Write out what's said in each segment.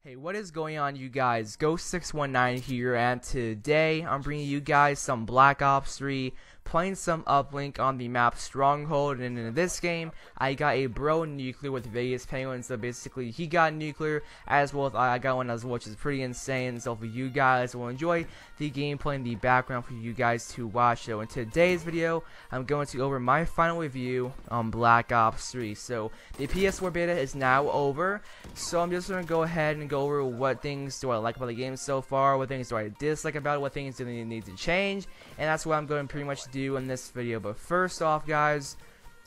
Hey, what is going on, you guys? Ghost619 here, and today I'm bringing you guys some Black Ops 3, playing some uplink on the map Stronghold. And in this game, I got a bro nuclear with Vegas Penguin. So basically, he got nuclear as well as I got one as well, which is pretty insane. So if you guys will enjoy the gameplay in the background for you guys to watch. So in today's video, I'm going to go over my final review on Black Ops 3. So the PS4 beta is now over, so I'm just going to go ahead and go over what things do I like about the game so far, what things do I dislike about it, what things do they need to change, and that's what I'm going to pretty much do in this video. But first off, guys,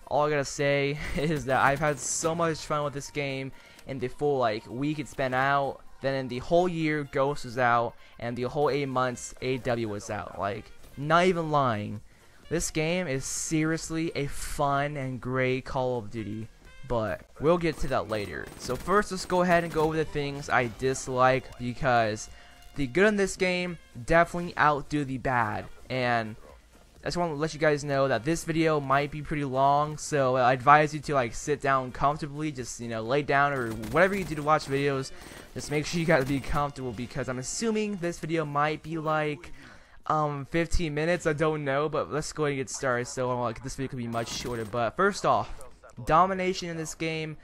all I gotta say is that I've had so much fun with this game in the full week it's been out. Then in the whole year, Ghost was out, and the whole 8 months, AW was out. Not even lying. This game is seriously a fun and great Call of Duty, but we'll get to that later. So first, let's go ahead and go over the things I dislike, because the good in this game definitely outdo the bad. And I just want to let you guys know that this video might be pretty long, so I advise you to sit down comfortably, just lay down or whatever you do to watch videos. Just make sure you guys be comfortable, because I'm assuming this video might be 15 minutes. I don't know, but let's go ahead and get started. So this video could be much shorter. But first off, domination in this game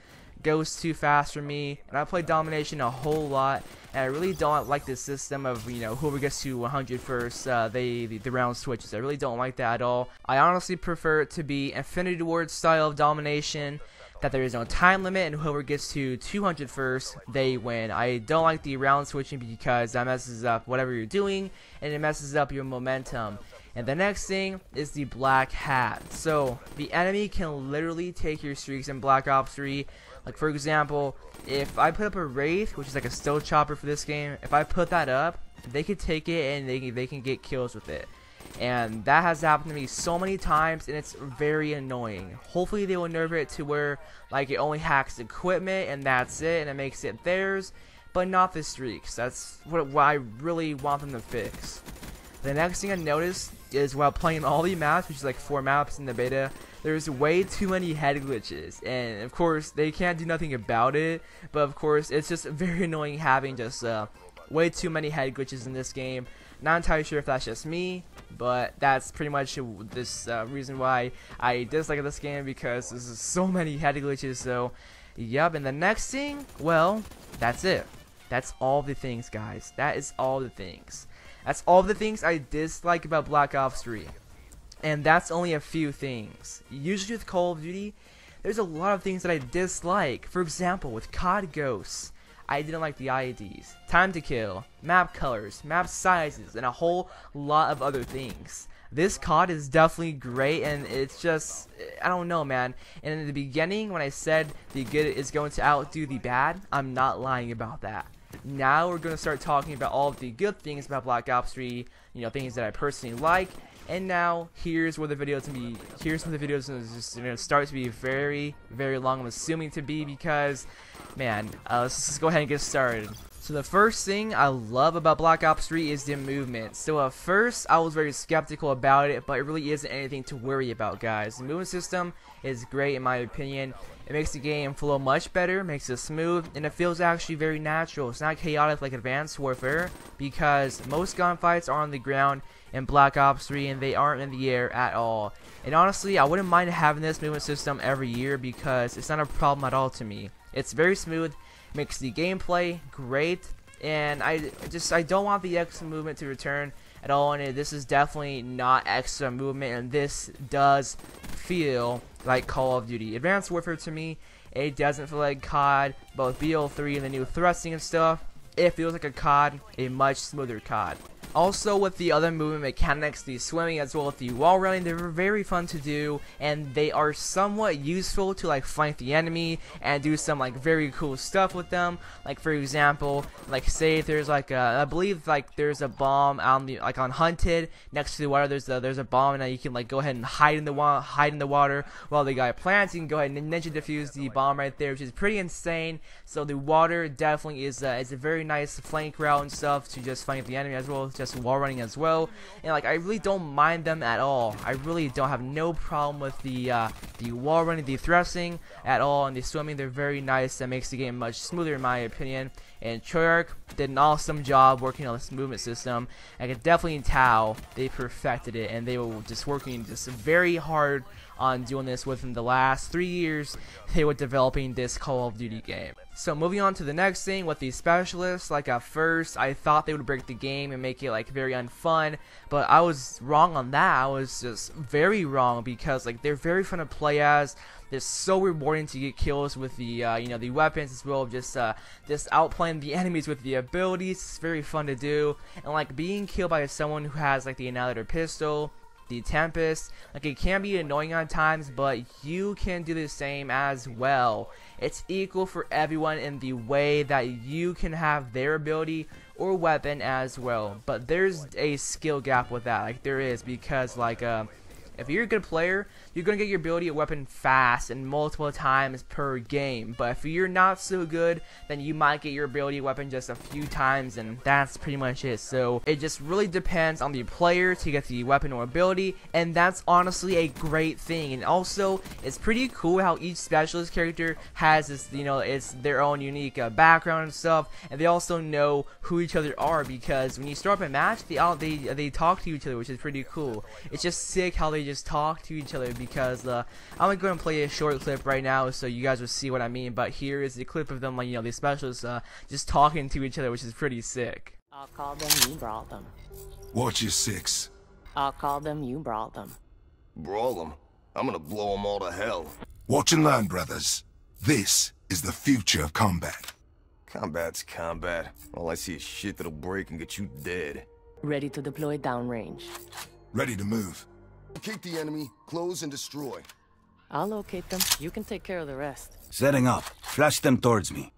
goes too fast for me, and I play domination a whole lot, and I really don't like this system of whoever gets to 100 first, the round switches. I really don't like that at all. I honestly prefer it to be Infinity Ward style of domination, that there is no time limit, and whoever gets to 200 first, they win. I don't like the round switching, because that messes up whatever you're doing, and it messes up your momentum. And the next thing is the black hat. So the enemy can literally take your streaks in Black Ops 3. For example, if I put up a Wraith, which is a stealth chopper for this game, if I put that up, they can take it and they can get kills with it. And that has happened to me so many times, and it's very annoying. Hopefully they will nerf it to where it only hacks equipment and that's it, and it makes it theirs, but not the streaks. That's what I really want them to fix. The next thing I noticed is, while playing all the maps, which is 4 maps in the beta, there's way too many head glitches, and of course they can't do nothing about it, but of course it's just very annoying having just way too many head glitches in this game. Not entirely sure if that's just me, but that's pretty much this reason why I dislike this game, because there's so many head glitches. So yep. And the next thing, well, that's it. That's all the things, guys. That is all the things. That's all the things I dislike about Black Ops 3. And that's only a few things. Usually with Call of Duty, there's a lot of things that I dislike. For example, with CoD Ghosts, I didn't like the IDs, time to kill, map colors, map sizes, and a whole lot of other things. This CoD is definitely great, and it's just, I don't know, man. And in the beginning, when I said the good is going to outdo the bad, I'm not lying about that. Now we're going to start talking about all of the good things about Black Ops 3, things that I personally like. And now here's where the video is going to start to be very, very long. I'm assuming to be, because, man, let's just go ahead and get started. So the first thing I love about Black Ops 3 is the movement. So at first I was very skeptical about it, but it really isn't anything to worry about, guys. The movement system is great in my opinion. It makes the game flow much better, makes it smooth, and it feels actually very natural. It's not chaotic like Advanced Warfare, because most gunfights are on the ground in Black Ops 3 and they aren't in the air at all. And honestly, I wouldn't mind having this movement system every year, because it's not a problem at all to me. It's very smooth, makes the gameplay great, and I don't want the extra movement to return at all. And this is definitely not extra movement, and this does feel like Call of Duty. Advanced Warfare, to me, it doesn't feel like CoD. Both BO3 and the new thrusting and stuff, it feels like a CoD, a much smoother CoD. Also, with the other movement mechanics, the swimming as well as the wall running, they're very fun to do, and they are somewhat useful to flank the enemy and do some very cool stuff with them. For example, say if there's I believe there's a bomb on the on Hunted next to the water. There's a bomb, and you can go ahead and hide in the water while the guy plants. You can go ahead and ninja defuse the bomb right there, which is pretty insane. So the water definitely is a very nice flank route and stuff to just flank the enemy, as well as just wall running as well. And I really don't mind them at all. I really don't have no problem with the wall running, the thrusting at all, and the swimming. They're very nice. That makes the game much smoother in my opinion. and Treyarch did an awesome job working on this movement system. I could definitely tell they perfected it, and they were just working just very hard on doing this within the last 3 years they were developing this Call of Duty game. So moving on to the next thing with these specialists, like at first I thought they would break the game and make it like very unfun, but I was wrong on that. I was just very wrong, because like they're very fun to play as. They're so rewarding to get kills with the you know, the weapons, as well, just outplaying the enemies with the abilities. It's very fun to do, and like being killed by someone who has like the Annihilator pistol, the Tempest, like it can be annoying at times, but you can do the same as well. It's equal for everyone in the way that you can have their ability or weapon as well, but there's a skill gap with that, like there is, because like if you're a good player, you're going to get your ability or weapon fast and multiple times per game. But if you're not so good, then you might get your ability or weapon just a few times, and that's pretty much it. So it just really depends on the player to get the weapon or ability, and that's honestly a great thing. And also, it's pretty cool how each specialist character has this, you know, it's their own unique background and stuff, and they also know who each other are, because when you start up a match, they talk to each other, which is pretty cool. It's just sick how they just talk to each other, because I'm gonna go and play a short clip right now so you guys will see what I mean. But here is the clip of them, like, you know, the specialists just talking to each other, which is pretty sick. I'll call them, you brought them. Watch your six. I'll call them, you brought them. Brawl them? I'm gonna blow them all to hell. Watch and learn, brothers. This is the future of combat. Combat's combat. All I see is shit that'll break and get you dead. Ready to deploy downrange. Ready to move. Locate the enemy, close and destroy. I'll locate them. You can take care of the rest. Setting up. Flash them towards me.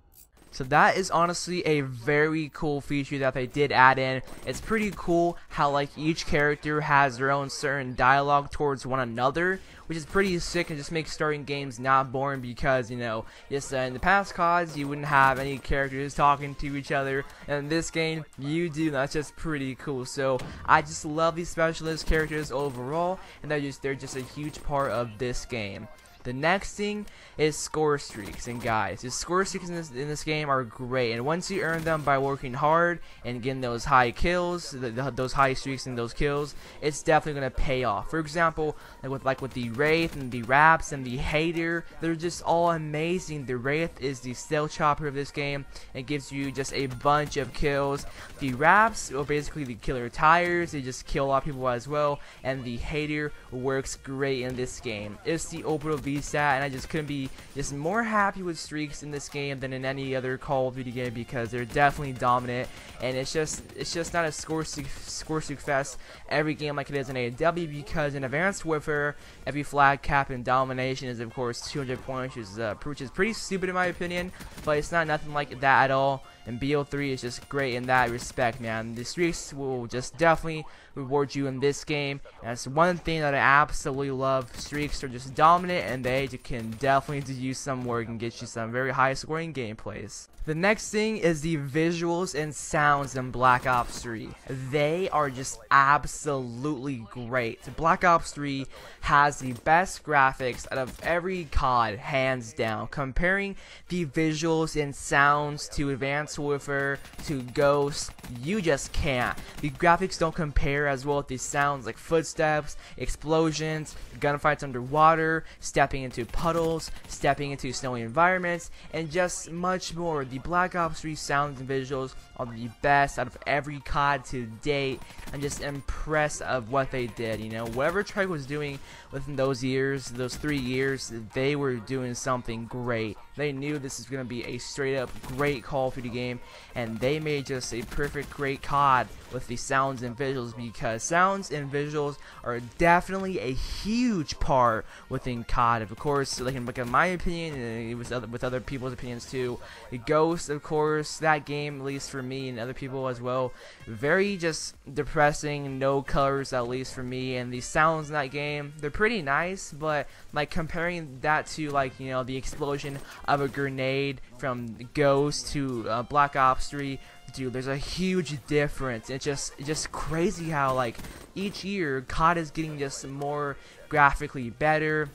So that is honestly a very cool feature that they did add in. It's pretty cool how like each character has their own certain dialogue towards one another, which is pretty sick, and just makes starting games not boring, because, you know, just in the past CoDs you wouldn't have any characters talking to each other, and in this game you do. That's just pretty cool. So I just love these specialist characters overall, and they're just a huge part of this game. The next thing is Scorestreaks, and guys, the Scorestreaks in this game are great, and once you earn them by working hard and getting those high kills, those high streaks and those kills, it's definitely going to pay off. For example, like with the Wraith and the Raps and the Hater, they're just all amazing. The Wraith is the stealth chopper of this game. It gives you just a bunch of kills. The Raps are basically the killer tires. They just kill a lot of people as well, and the Hater works great in this game. It's the orbital VSAT, and I just couldn't be just more happy with streaks in this game than in any other Call of Duty game, because they're definitely dominant, and it's just not a score-streak fest every game like it is in AW, because in Advanced Warfare, every flag cap and domination is of course 200 points, which is pretty stupid in my opinion, but it's not nothing like that at all. And BO3 is just great in that respect, man. The streaks will just definitely reward you in this game. And that's one thing that I absolutely love. Streaks are just dominant, and they can definitely use some work and get you some very high scoring gameplays. The next thing is the visuals and sounds in Black Ops 3. They are just absolutely great. Black Ops 3 has the best graphics out of every CoD, hands down. Comparing the visuals and sounds to Advanced Warfare, to Ghost, you just can't. The graphics don't compare as well with the sounds, like footsteps, explosions, gunfights underwater, stepping into puddles, stepping into snowy environments, and just much more. The Black Ops 3 sounds and visuals are the best out of every CoD to date. I'm just impressed of what they did. You know, whatever Treyarch was doing within those years, those 3 years, they were doing something great. They knew this is going to be a straight up great Call of Duty game, and they made just a perfect great CoD with the sounds and visuals, because sounds and visuals are definitely a huge part within CoD. Of course, like in my opinion, and it was with other people's opinions too, Ghost, of course, that game, at least for me and other people as well, very just depressing, no colors, at least for me. And the sounds in that game, they're pretty nice, but like comparing that to, like, you know, the explosion of a grenade from Ghost to Black Ops 3, dude, there's a huge difference. It's just crazy how like each year CoD is getting just more graphically better.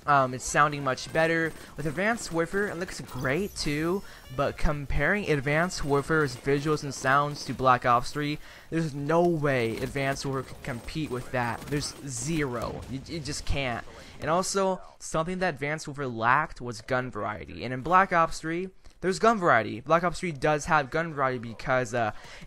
It's sounding much better. With Advanced Warfare, it looks great too, but comparing Advanced Warfare's visuals and sounds to Black Ops 3, there's no way Advanced Warfare can compete with that. There's zero. You just can't. And also, something that Advanced Warfare lacked was gun variety. And in Black Ops 3, there's gun variety. Black Ops 3 does have gun variety because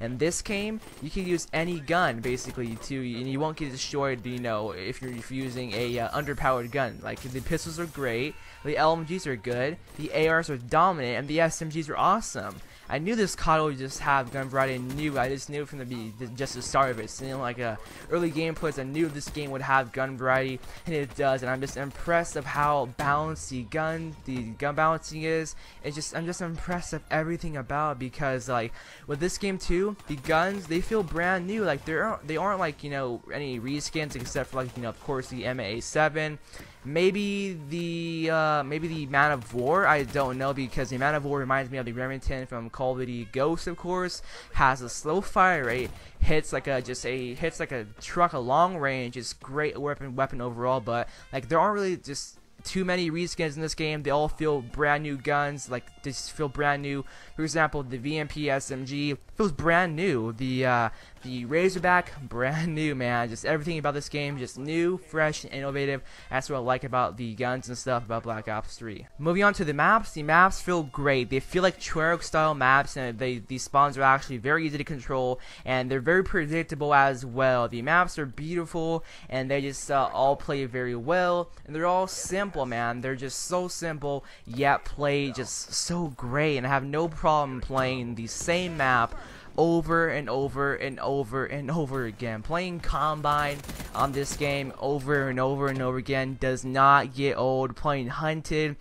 in this game you can use any gun basically and you won't get destroyed, you know, if you're using a underpowered gun. Like the pistols are great, the LMGs are good, the ARs are dominant, and the SMGs are awesome. I knew this CoD would just have gun variety. I just knew from just the start of it. Seeing like early gameplays, I knew this game would have gun variety, and it does. And I'm just impressed of how balanced the gun balancing is. I'm just impressed of everything about it, because like with this game too, the guns, they feel brand new. Like they aren't like, you know, any reskins except for, like, you know, of course the MA7. Maybe the Man of War, I don't know, because the Man of War reminds me of the Remington from Call of Duty Ghost, of course. Has a slow fire rate, hits like a truck a long range. It's great weapon overall, but like there aren't really just too many reskins in this game. They all feel brand new guns, like they just feel brand new. For example, the VMP SMG feels brand new. The Razorback, brand new, man. Just everything about this game, just new, fresh, and innovative. That's what I like about the guns and stuff about Black Ops 3. Moving on to the maps feel great. They feel like Treyarch style maps, and these spawns are actually very easy to control, and they're very predictable as well. The maps are beautiful, and they just all play very well, and they're all simple, man. They're just so simple, yet play just so great, and I have no problem playing the same map over and over and over and over again. Playing Combine on this game over and over and over again does not get old. Playing Hunted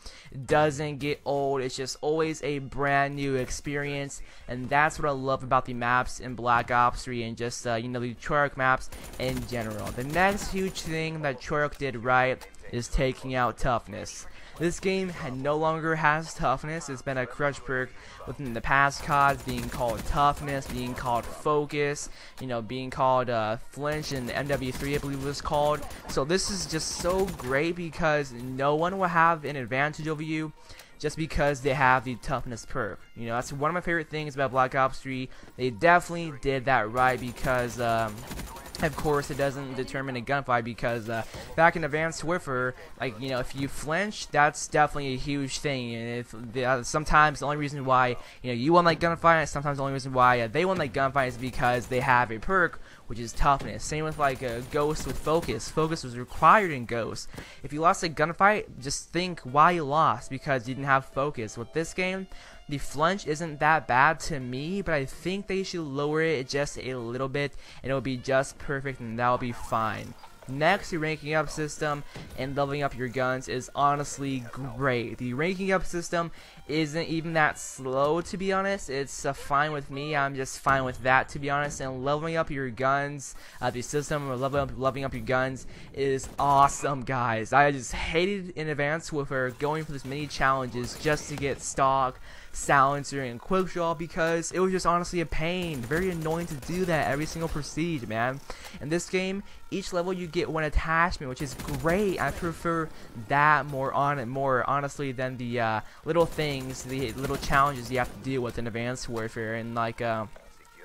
doesn't get old. It's just always a brand new experience, and that's what I love about the maps in Black Ops 3 and just you know, the Treyarch maps in general. The next huge thing that Treyarch did right is taking out toughness. This game no longer has toughness. It's been a crutch perk within the past CoDs, being called toughness, being called focus, you know, being called flinch, and MW3 I believe it was called. So this is just so great because no one will have an advantage over you just because they have the toughness perk. You know, that's one of my favorite things about Black Ops 3. They definitely did that right because of course, it doesn't determine a gunfight, because back in Advanced Warfare, like, you know, if you flinch, that's definitely a huge thing. And if sometimes the only reason why, you know, you won that gunfight, and sometimes the only reason why they won that gunfight is because they have a perk, which is toughness. Same with like Ghost with focus. Focus was required in Ghost. If you lost a gunfight, just think why you lost, because you didn't have focus. With this game, the flinch isn't that bad to me, but I think they should lower it just a little bit, and it'll be just perfect, and that'll be fine. Next, the ranking up system and leveling up your guns is honestly great. The ranking up system isn't even that slow, to be honest. It's fine with me. I'm just fine with that, to be honest. And leveling up your guns, the system of leveling up your guns is awesome, guys. I just hated in Advanced Warfare going for this many challenges just to get stock, silencer, and quick draw, because it was just honestly a pain. Very annoying to do that every single prestige, man. In this game, each level you get one attachment, which is great. I prefer that more honestly than the little things, the little challenges you have to deal with in Advanced Warfare. And like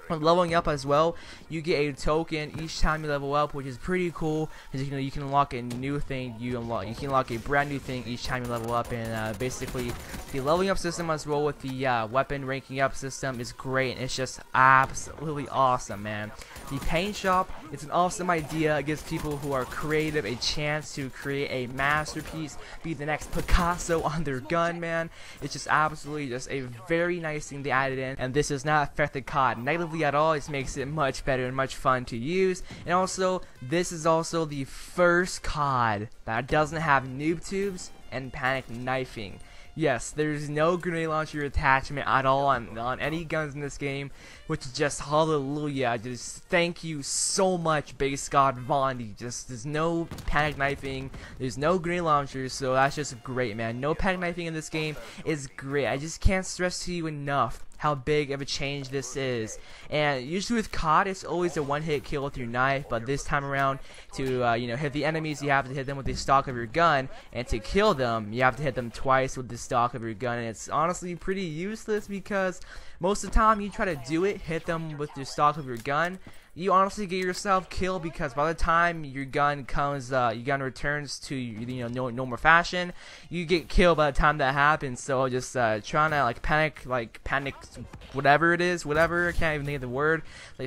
leveling up as well, you get a token each time you level up, which is pretty cool, because you can unlock a new thing. You can unlock a brand new thing each time you level up. And basically the leveling up system as well with the weapon ranking up system is great, and it's just absolutely awesome, man. The paint shop, it's an awesome idea. It gives people who are creative a chance to create a masterpiece, be the next Picasso on their gun, man. It's just absolutely just a very nice thing they added in, and this does not affect the CoD negatively at all. It makes it much better and much fun to use. And also, this is also the first CoD that doesn't have noob tubes and panic knifing. Yes, there's no grenade launcher attachment at all on any guns in this game, which is just hallelujah. Just thank you so much, base god Vondi. Just there's no panic knifing, there's no grenade launchers, so that's just great, man. No panic knifing in this game is great. I just can't stress to you enough how big of a change this is. And usually with CoD, it's always a one-hit kill with your knife, but this time around, to you know, hit the enemies, you have to hit them with the stock of your gun, and to kill them, you have to hit them twice with the stock of your gun. And it's honestly pretty useless because most of the time you try to do it, hit them with the stock of your gun, you honestly get yourself killed, because by the time your gun returns to, you know, normal fashion, you get killed by the time that happens. So just trying to panic whatever it is, I can't even think of the word,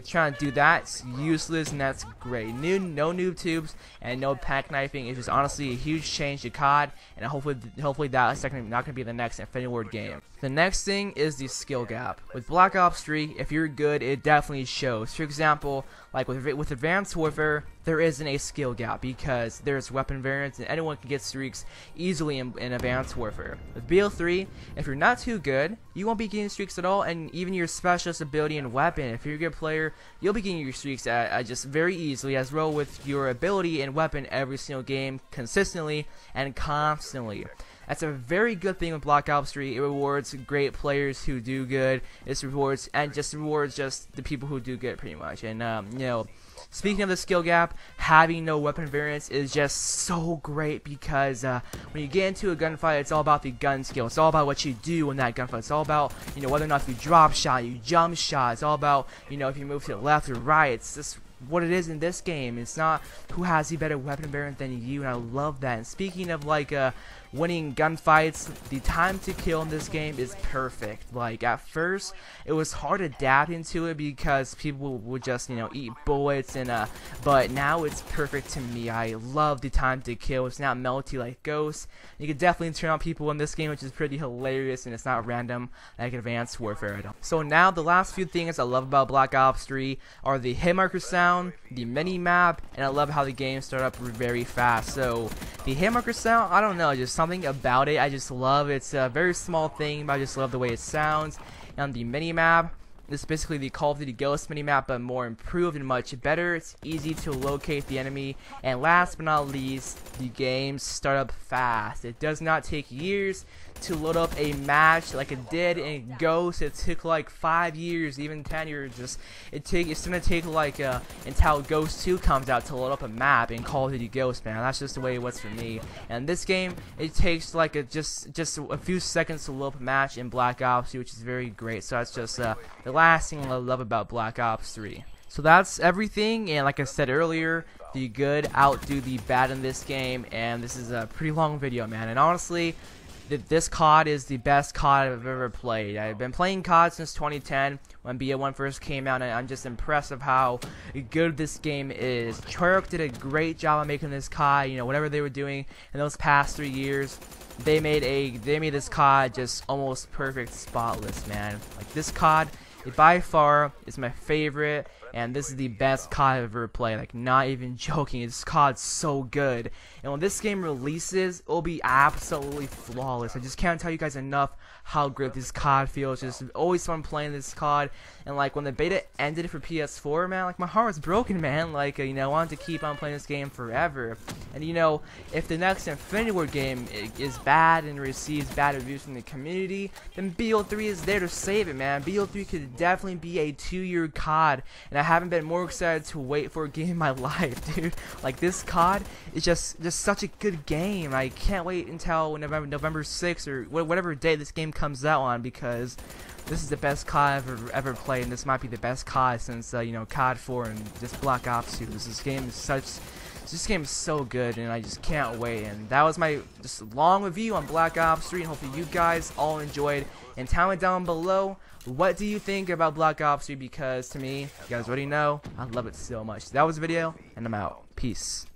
trying to do that, it's useless, and that's great. No noob tubes and no panic knifing. It's just honestly a huge change to CoD, and hopefully that's not going to be the next Infinity Ward game. The next thing is the skill gap. With Black Ops 3, if you're good, it definitely shows. For example, like with Advanced Warfare, there isn't a skill gap because there's weapon variants and anyone can get streaks easily in Advanced Warfare. With BO3, if you're not too good, you won't be getting streaks at all, and even your specialist ability and weapon, if you're a good player, you'll be getting your streaks just very easily, as well with your ability and weapon every single game, consistently and constantly. That's a very good thing with Black Ops 3. It rewards great players who do good. It rewards the people who do good, pretty much. And you know, speaking of the skill gap, having no weapon variants is just so great, because when you get into a gunfight, it's all about the gun skill. It's all about what you do in that gunfight. It's all about, you know, whether or not you drop shot, you jump shot. It's all about, you know, if you move to the left or right. It's just what it is in this game. It's not who has the better weapon variant than you, and I love that. And speaking of winning gunfights, the time to kill in this game is perfect. Like, at first it was hard to adapt into it because people would just, you know, eat bullets, and but now it's perfect to me. I love the time to kill. It's not melty like Ghost. You can definitely turn on people in this game, which is pretty hilarious, and it's not random like Advanced Warfare. So now the last few things I love about Black Ops 3 are the hit marker sound, the mini map, and I love how the game started up very fast. So the hit marker sound, I don't know, just something about it I just love. It's a very small thing, but I just love the way it sounds. And the mini map, this is basically the Call of Duty Ghost mini map, but more improved and much better. It's easy to locate the enemy, and last but not least, the games start up fast. It does not take years to load up a match like it did in Ghost. It took like 5 years, even 10 years. It's gonna take like until Ghost 2 comes out to load up a map in Call of Duty Ghost, man. That's just the way it was for me. And this game, it takes like just a few seconds to load up a match in Black Ops 2, which is very great. So that's just the last thing I love about Black Ops 3. So that's everything, and like I said earlier, the good outdo the bad in this game, and this is a pretty long video, man. And honestly, this CoD is the best CoD I've ever played. I've been playing CoD since 2010 when BO1 first came out, and I'm just impressed of how good this game is. Treyarch did a great job of making this CoD. You know, whatever they were doing in those past 3 years, they made this CoD just almost perfect, spotless, man. Like, this CoD, it by far is my favorite, and this is the best CoD I've ever played. Like, not even joking, this CoD's so good. And when this game releases, it'll be absolutely flawless. I just can't tell you guys enough how great this CoD feels. Just always fun playing this CoD. And like, when the beta ended for PS4, man, like, my heart was broken, man. Like, you know, I wanted to keep on playing this game forever. And you know, if the next Infinity Ward game is bad and receives bad reviews from the community, then BO3 is there to save it, man. BO3 could definitely be a 2-year CoD, and I haven't been more excited to wait for a game in my life, dude. Like, this CoD is just such a good game. I can't wait until November 6th or whatever day this game comes out on, because this is the best CoD I've ever played, and this might be the best CoD since you know, CoD 4 and just Black Ops 2. This game is so good, and I just can't wait. And that was my just long review on Black Ops 3, and hopefully you guys all enjoyed. And tell me down below, what do you think about Black Ops 3? Because to me, you guys already know, I love it so much. That was the video, and I'm out. Peace.